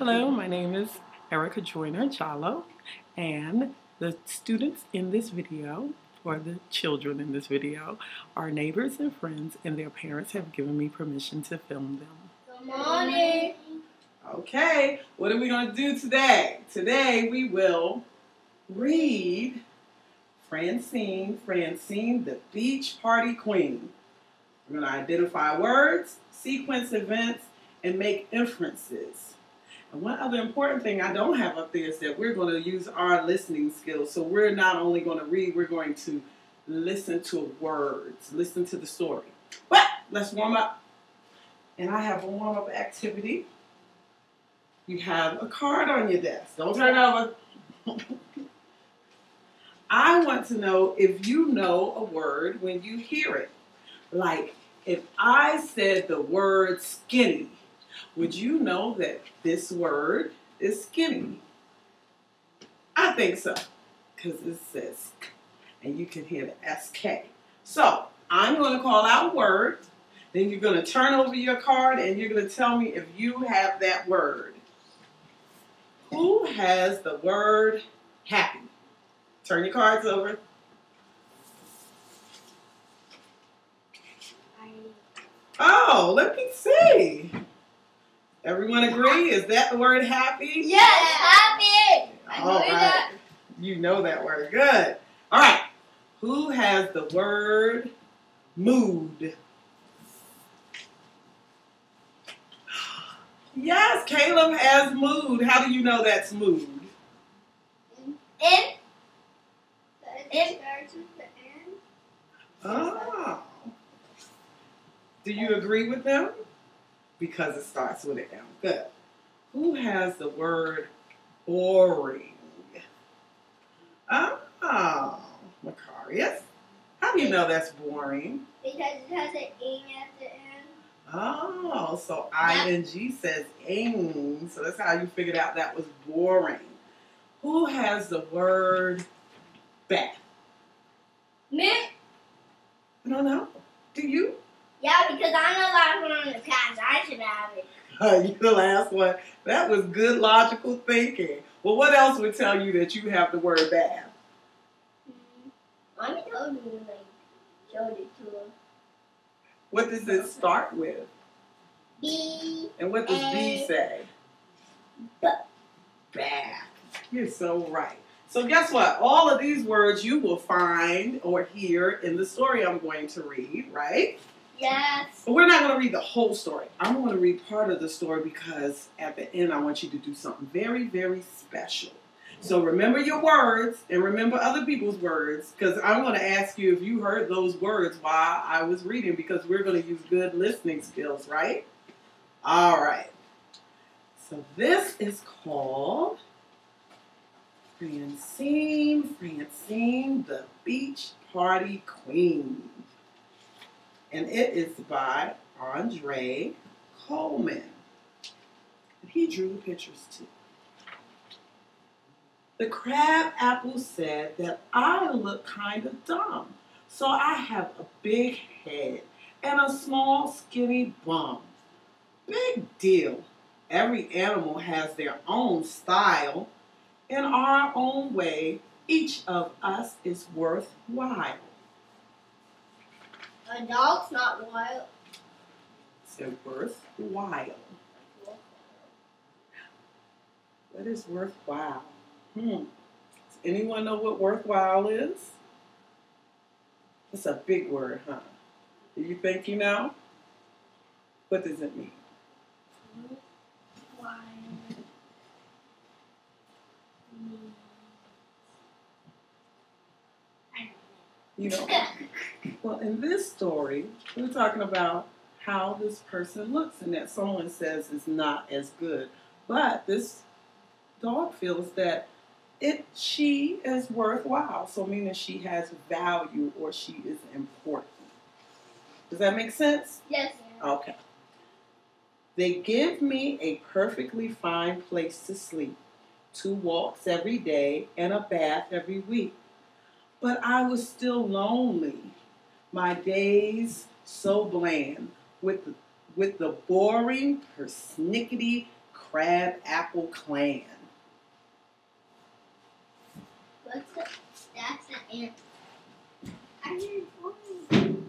Hello, my name is Erica Joyner Jallo, and the students in this video, or the children in this video, are neighbors and friends, and their parents have given me permission to film them. Good morning. Okay, what are we going to do today? Today we will read Francine, the Beach Party Queen. We're going to identify words, sequence events, and make inferences. And one other important thing I don't have up there is that we're going to use our listening skills. So we're not only going to read, we're going to listen to words, listen to the story. But let's warm up. And I have a warm-up activity. You have a card on your desk. Don't turn over. I want to know if you know a word when you hear it. Like, if I said the word skinny, would you know that this word is skinny? I think so, because it says sk, and you can hear the SK. So, I'm going to call out a word, then you're going to turn over your card, and you're going to tell me if you have that word. Who has the word happy? Turn your cards over. Oh, let me see. Everyone agree? Is that the word happy? Yes, happy. All right. You know that word. Good. All right. Who has the word mood? Yes, Caleb has mood. How do you know that's mood? In. Oh. Do you agree with them? Because it starts with an M. Good. Who has the word boring? Oh, Macarius. How do you know that's boring? Because it has an ing at the end. Oh, so ing says ing. So that's how you figured out that was boring. Who has the word bath? Me? I don't know. Do you? Yeah, because I'm the last one on the class. I should have it. You're the last one. That was good logical thinking. Well, what else would tell you that you have the word bath? Mommy told me, showed it to her. What does it start with? B. And what does B say? Bath. You're so right. So guess what? All of these words you will find or hear in the story I'm going to read, right? Yes. But we're not going to read the whole story. I'm going to read part of the story because at the end I want you to do something very, very special. So remember your words and remember other people's words, because I'm going to ask you if you heard those words while I was reading, because we're going to use good listening skills, right? All right. So this is called Francine, the Beach Party Queen. And it is by Andre Coleman. And he drew the pictures too. The crab apple said that I look kind of dumb, so I have a big head and a small skinny bum. Big deal. Every animal has their own style. In our own way, each of us is worthwhile. A dog's not wild. So worthwhile. What is worthwhile? Does anyone know what worthwhile is? It's a big word, huh? Do you think you know? What does it mean? Wild. You know, well, in this story, we're talking about how this person looks and that someone says is not as good. But this dog feels that she is worthwhile, so meaning she has value or she is important. Does that make sense? Yes. Okay. They give me a perfectly fine place to sleep, 2 walks every day, and a bath every week. But I was still lonely, my days so bland, with the boring, persnickety Crab Apple Clan. What's the? That's the ant. I heard boring.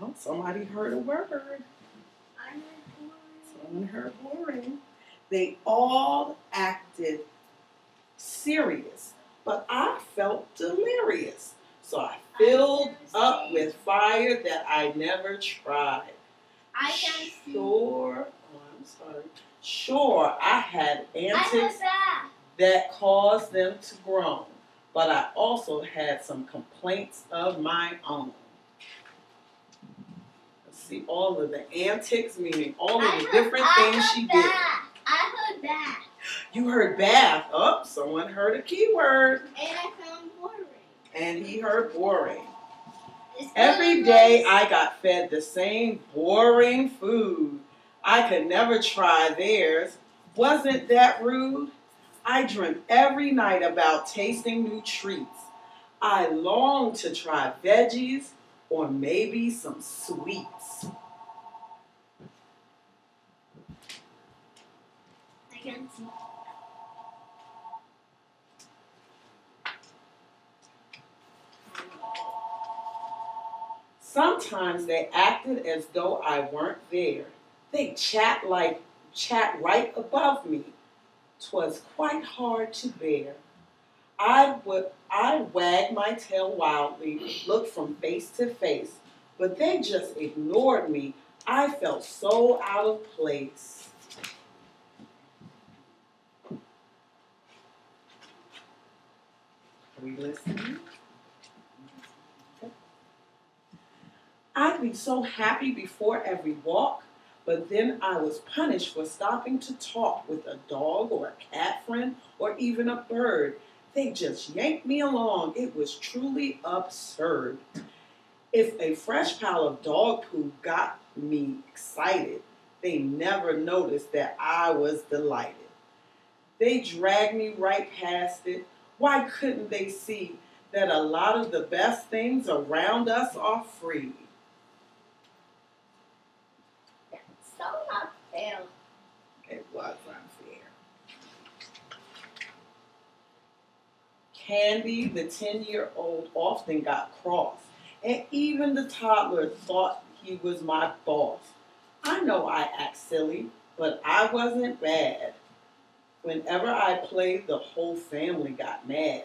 Oh, somebody heard a word. I heard boring. Someone heard boring. They all acted serious, but I felt delirious. So I filled up with fire that I never tried. I can see. Sure, oh, I'm sorry. Sure, I had I antics heard that. that caused them to groan, but I also had some complaints of my own. Let's see, all of the antics, meaning all of the different things she did. I heard that. You heard bath. Oh, someone heard a keyword. And I found boring. And he heard boring. Every day I got fed the same boring food. I could never try theirs. Wasn't that rude? I dreamt every night about tasting new treats. I longed to try veggies or maybe some sweets. I can see. Sometimes they acted as though I weren't there. They chat right above me. 'Twas quite hard to bear. I wagged my tail wildly, looked from face to face, but they just ignored me. I felt so out of place. Are we listening? I'd be so happy before every walk, but then I was punished for stopping to talk with a dog or a cat friend or even a bird. They just yanked me along. It was truly absurd. If a fresh pile of dog poo got me excited, they never noticed that I was delighted. They dragged me right past it. Why couldn't they see that a lot of the best things around us are free? So not fair. It was unfair. Candy, the 10-year-old, often got cross, and even the toddler thought he was my boss. I know I act silly, but I wasn't bad. Whenever I played, the whole family got mad.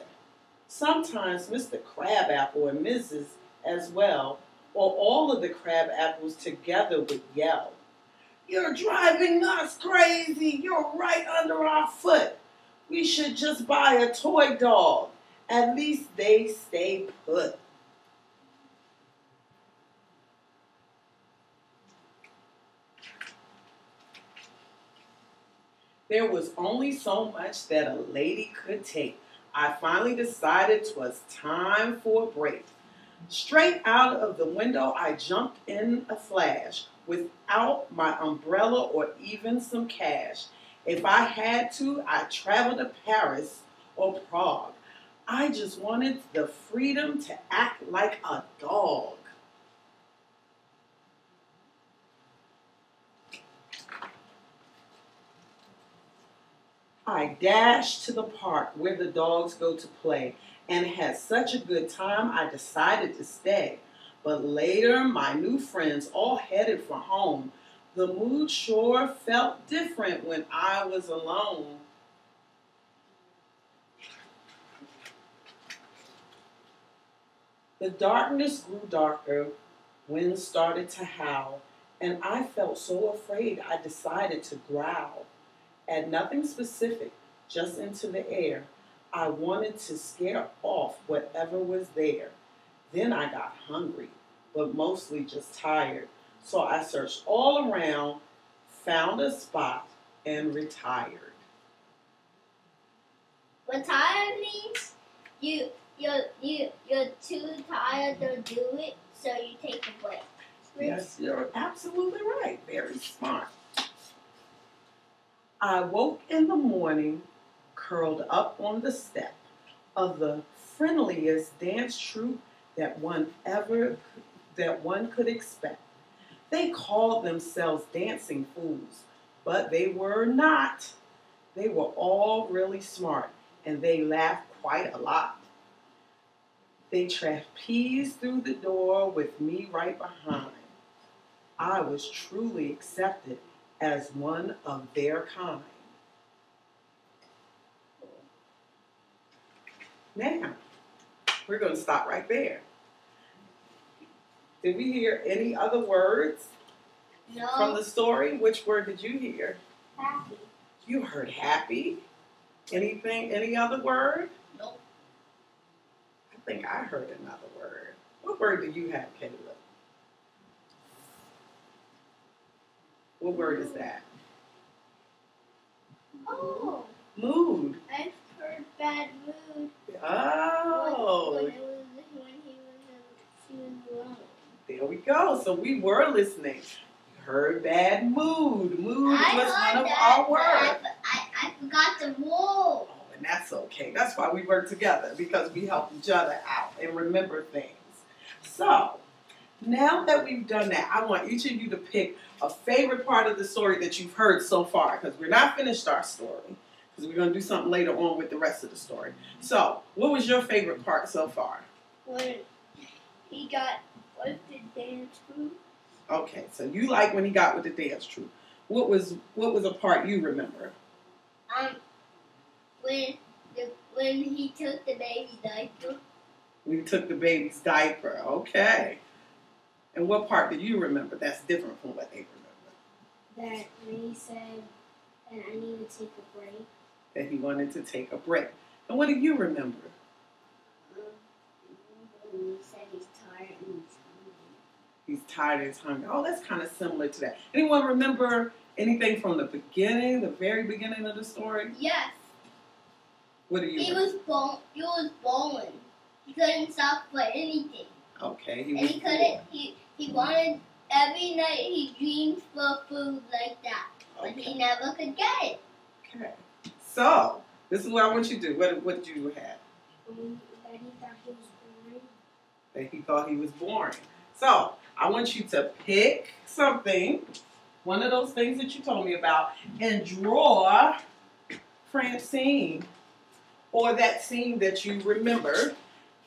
Sometimes Mr. Crabapple and Mrs. as well, or all of the Crabapples together would yell, "You're driving us crazy. You're right under our foot. We should just buy a toy dog. At least they stay put." There was only so much that a lady could take. I finally decided 'twas time for a break. Straight out of the window, I jumped in a flash without my umbrella or even some cash. If I had to, I'd travel to Paris or Prague. I just wanted the freedom to act like a dog. I dashed to the park where the dogs go to play and had such a good time I decided to stay. But later, my new friends all headed for home. The mood sure felt different when I was alone. The darkness grew darker, wind started to howl, and I felt so afraid I decided to growl. At nothing specific, just into the air. I wanted to scare off whatever was there. Then I got hungry, but mostly just tired. So I searched all around, found a spot, and retired. Retired means you're too tired to do it, so you take a break. Yes, you're absolutely right. Very smart. I woke in the morning, curled up on the step of the friendliest dance troupe that one could expect. They called themselves Dancing Fools, but they were not. They were all really smart, and they laughed quite a lot. They trapezed through the door with me right behind. I was truly accepted as one of their kind. Now, we're going to stop right there. Did we hear any other words from the story? Which word did you hear? Happy. You heard happy. Anything, any other word? Nope. I think I heard another word. What word do you have, Caleb? What word is that? Oh. Mood. I've heard bad mood. Oh. When he was wrong. There we go. So we were listening. You heard bad mood. Mood was one of our words. I forgot the rule. Oh, and that's okay. That's why we work together, because we help each other out and remember things. So, now that we've done that, I want each of you to pick a favorite part of the story that you've heard so far, because we're not finished our story, because we're going to do something later on with the rest of the story. So, what was your favorite part so far? When he got with the dance group. Okay, so you like when he got with the dance troupe. What was a part you remember? When he took the baby diaper. We took the baby's diaper. Okay. And what part do you remember that's different from what they remember? That when he said that I need to take a break. That he wanted to take a break. And what do you remember? When he said he's tired and he's hungry. He's tired and he's hungry. Oh, that's kind of similar to that. Anyone remember anything from the beginning, the very beginning of the story? Yes. What do you He remember? was bowling. He couldn't stop for anything. Okay, And he couldn't. He wanted every night. He dreamed for food like that, but he never could get it. Okay. So this is what I want you to do. What did you have? That he thought he was boring. That he thought he was boring. So I want you to pick something, one of those things that you told me about, and draw Francine, or that scene that you remember,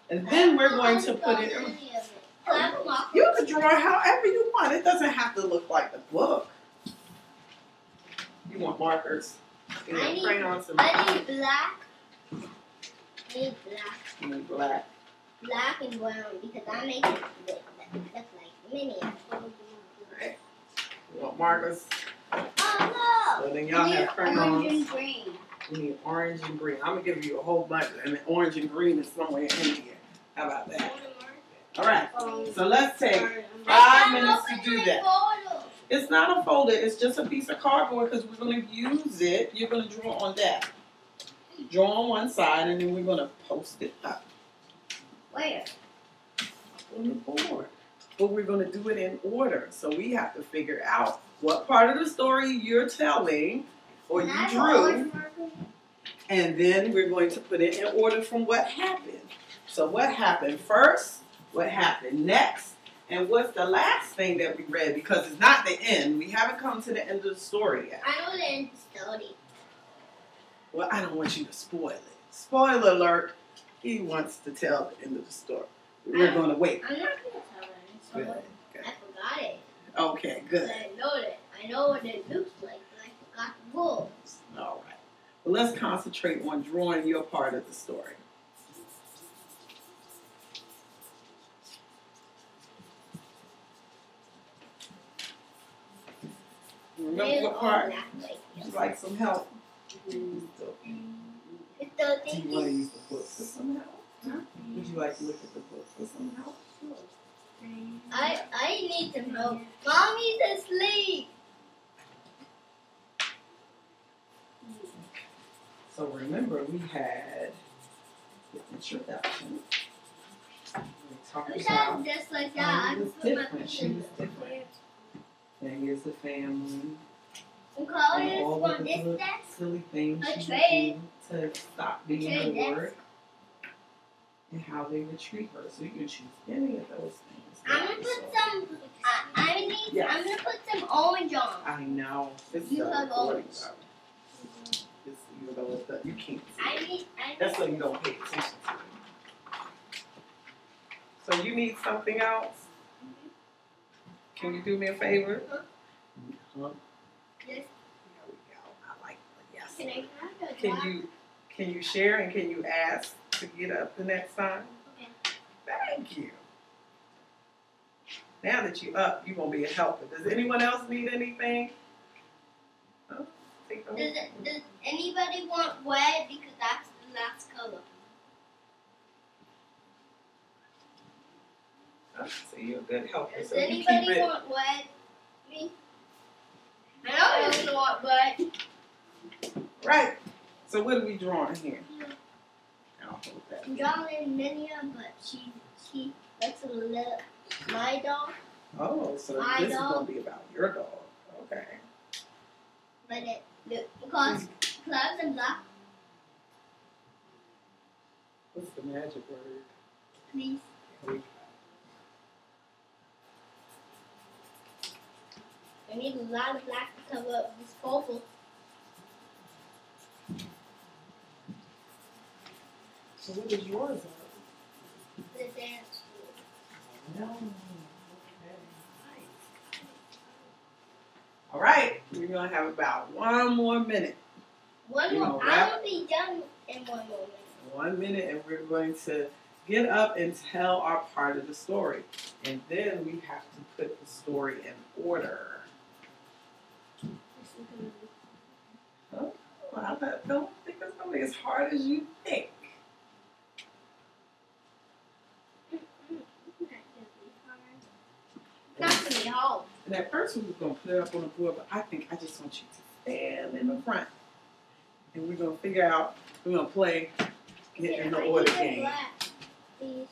and then we're going to put it in. You can draw however you want. It doesn't have to look like the book. You want markers? You want crayons? I need black. You need black. Black and brown, because I make it look like mini. Right. You want markers? Oh no! So then y'all have crayons. Orange and green. You need orange and green. I'm going to give you a whole bunch, and the orange and green is somewhere in here. How about that? All right. So let's take 5 minutes to do that. It's not a folder. It's just a piece of cardboard, because we're going to use it. You're going to draw on that. Draw on one side, and then we're going to post it up. Where? On the board. But we're going to do it in order. So we have to figure out what part of the story you're telling, or you drew, and then we're going to put it in order from what happened. So what happened first, what happened next, and what's the last thing that we read, because it's not the end. We haven't come to the end of the story yet. I know the end of the story. Well, I don't want you to spoil it. Spoiler alert, he wants to tell the end of the story. We're going to wait. I'm not going to tell the end of the story. Good. I forgot it. Okay, good. I know what it looks like, but I forgot the rules. All right. Well, let's concentrate on drawing your part of the story. Remember what part? Would you like some help? Do you want to use the book for some help? Huh? Would you like to look at the book for some help? I need some help. Mommy's asleep. So remember, we had the introduction. We talked You about sound just like that. she was different. She was different. And here's the family. We call And it all from of the this good, desk. silly things A she trade. would do to stop being Trade bored. And how they would treat her. So you can choose any of those things. I'm gonna put some. Yes. I'm gonna put some orange on. I know. This is You a have recording, orange. though. This, even though it's you can't see. I That's so you don't pay attention to it. So you need something else? Can you do me a favor? Huh? Yes. There we go. I like it. Yes. Can I have a Can you share and can you ask to get up the next time? Okay. Thank you. Now that you're up, you're gonna be a helper. Does anyone else need anything? Oh, Does anybody want red? Because that's the last color. Oh, so you're a good helper. Does So you anybody keep it. want red? Me? I know you want red. Right. So what are we drawing here? I'll hold that. I'm drawing Minia, but she looks a little my dog. Oh, so My this is dog. gonna be about your dog. Okay. But because clouds and black, What's the magic word? please. Here we go. I need a lot of black to cover up this purple. So what is yours? The dance floor. No. Okay. Nice. All right. We're gonna have about 1 more minute. One more. I will be done in 1 more minute. 1 minute, and we're going to get up and tell our part of the story, and then we have to put the story in order. Oh, I don't think it's gonna be as hard as you think. Not gonna be hard. And at first we were going to put it up on the board, but I think I just want you to stand in the front. And we're going to figure out, we're going to play Get in the Order game. Black, please.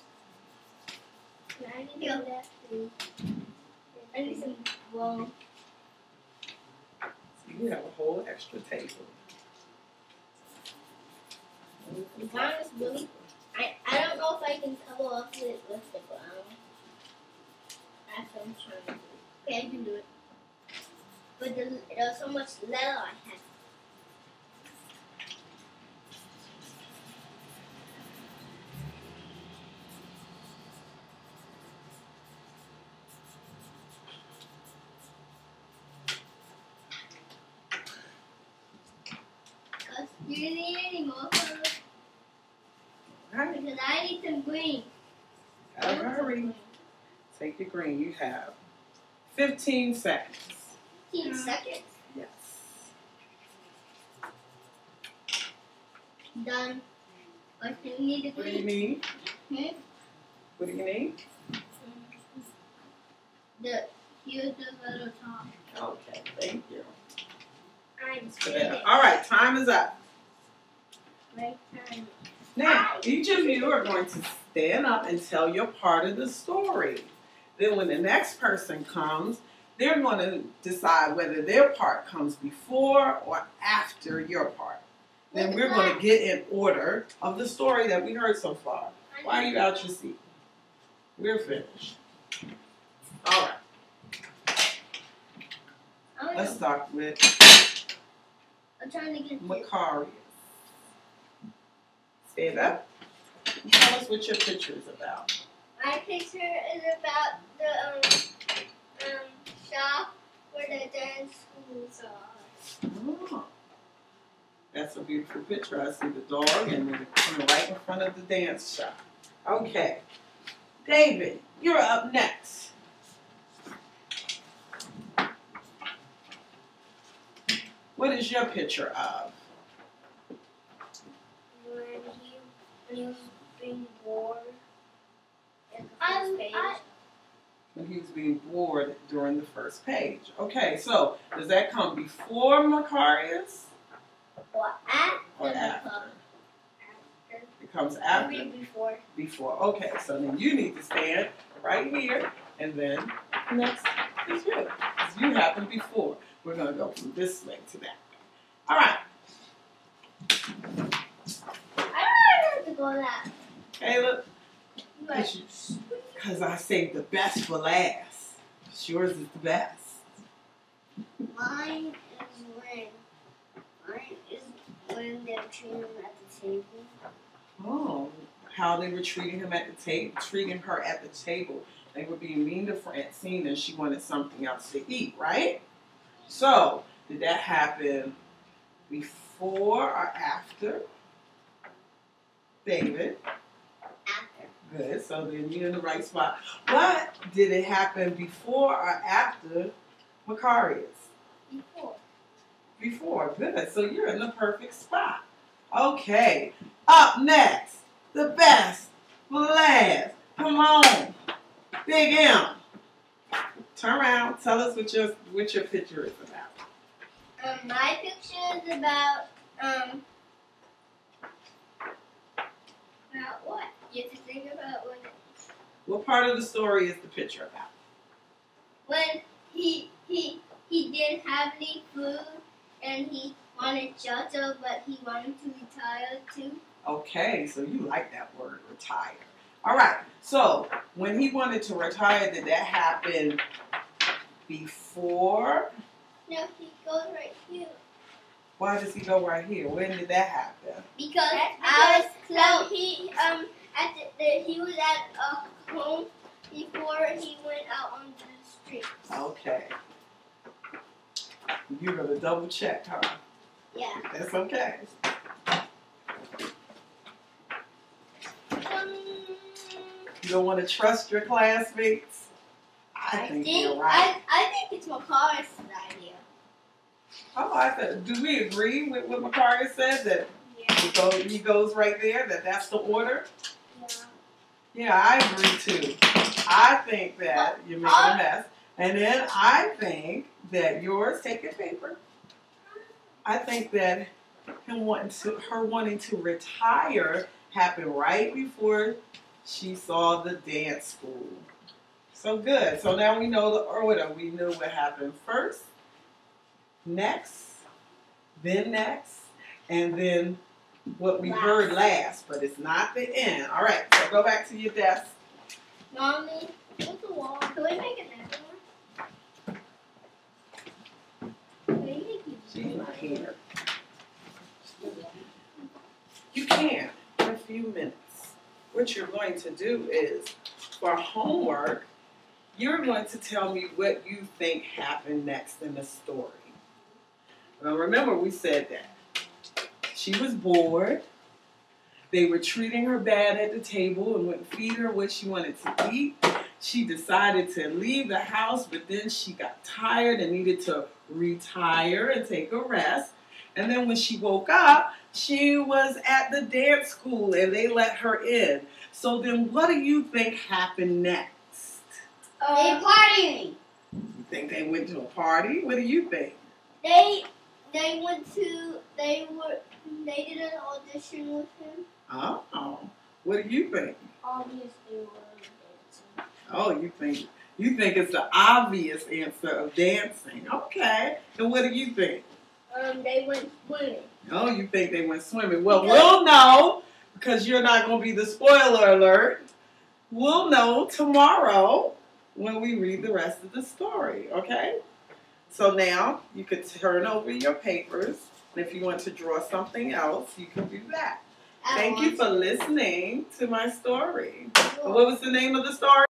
I need some black, please. I need some blue. So you have a whole extra table. Mine is blue. I don't know if I can cover up it with the brown. That's what I'm trying to do. Okay, I can do it. But there's so much letter I have. Do you need any more colors? Right. Because I need some green. Gotta hurry. Take your green. You have 15 seconds. 15 seconds. Yes. Done. What do you need to What do you green? need? Hmm? What do you need? Here's the little top. Okay, thank you. I'm spinning. All right, time is up. Right time. Now, each of you are going to stand up and tell your part of the story. Then when the next person comes, they're going to decide whether their part comes before or after your part. Then we're going to get in order of the story that we heard so far. Why are you out your seat? We're finished. All right. Let's start with I'm trying to get Macarius. Stand up. And tell us what your picture is about. My picture is about the shop where the dance schools are. Oh, that's a beautiful picture. I see the dog and we're right in front of the dance shop. Okay. David, you're up next. What is your picture of? When he was being bored in the first page. When he was being bored during the first page. Okay, so does that come before Macarius? Or after. Or after? After. It comes after? Maybe before. Before. Okay, so then you need to stand right here, and then next is you. Because you happened before. We're going to go from this way to that way. All right. I don't have to go that. Caleb, But because I saved the best for last. Yours is the best. Mine is when they're treating him at the table. Oh, how they were treating him at the table, treating her at the table. They were being mean to Francine, and she wanted something else to eat, right? So, did that happen before or after David? After. Good. So then you're in the right spot. But did it happen before or after Macarius? Before. Before. Good. So you're in the perfect spot. Okay. Up next, the best for last. Come on. Big M. Turn around. Tell us what your picture is about. My picture is about what? You have to think about What part of the story is the picture about? when he didn't have any food and he wanted shelter, but he wanted to retire too. Okay, so you like that word, retire. All right, so when he wanted to retire, did that happen before? No, he goes right here. Why does he go right here? When did that happen? Because he was at home before he went out on the street. Okay. You're going to double check, huh? Yeah. That's okay. You don't want to trust your classmates? I think you're right. I think it's Macarius' idea. Oh, I thought, do we agree with what Macarius said? That Yeah. he goes right there? That's the order? Yeah. Yeah, I agree too. I think that you're making a mess. And then I think that yours, take your paper. I think that her wanting to retire happened right before she saw the dance school. So good. So now we know the order. We knew what happened first, next, and then what we heard last. But it's not the end. All right. So go back to your desk. Mommy, what's the wall? Can we make another one? She's not here. You can in a few minutes. What you're going to do is, for homework, you're going to tell me what you think happened next in the story. Now remember, we said that she was bored. They were treating her bad at the table and wouldn't feed her what she wanted to eat. She decided to leave the house, but then she got tired and needed to retire and take a rest. And then when she woke up, she was at the dance school and they let her in. So then what do you think happened next? They partying. You think they went to a party? What do you think? They did an audition with him. Oh, what do you think? Obviously, dancing. Oh, you think it's the obvious answer of dancing. Okay. And what do you think? They went swimming. Oh, you think they went swimming. Well, we'll know, because you're not going to be the spoiler alert. We'll know tomorrow when we read the rest of the story, okay? So now you could turn over your papers, and if you want to draw something else, you can do that. Thank you for listening to my story. What was the name of the story?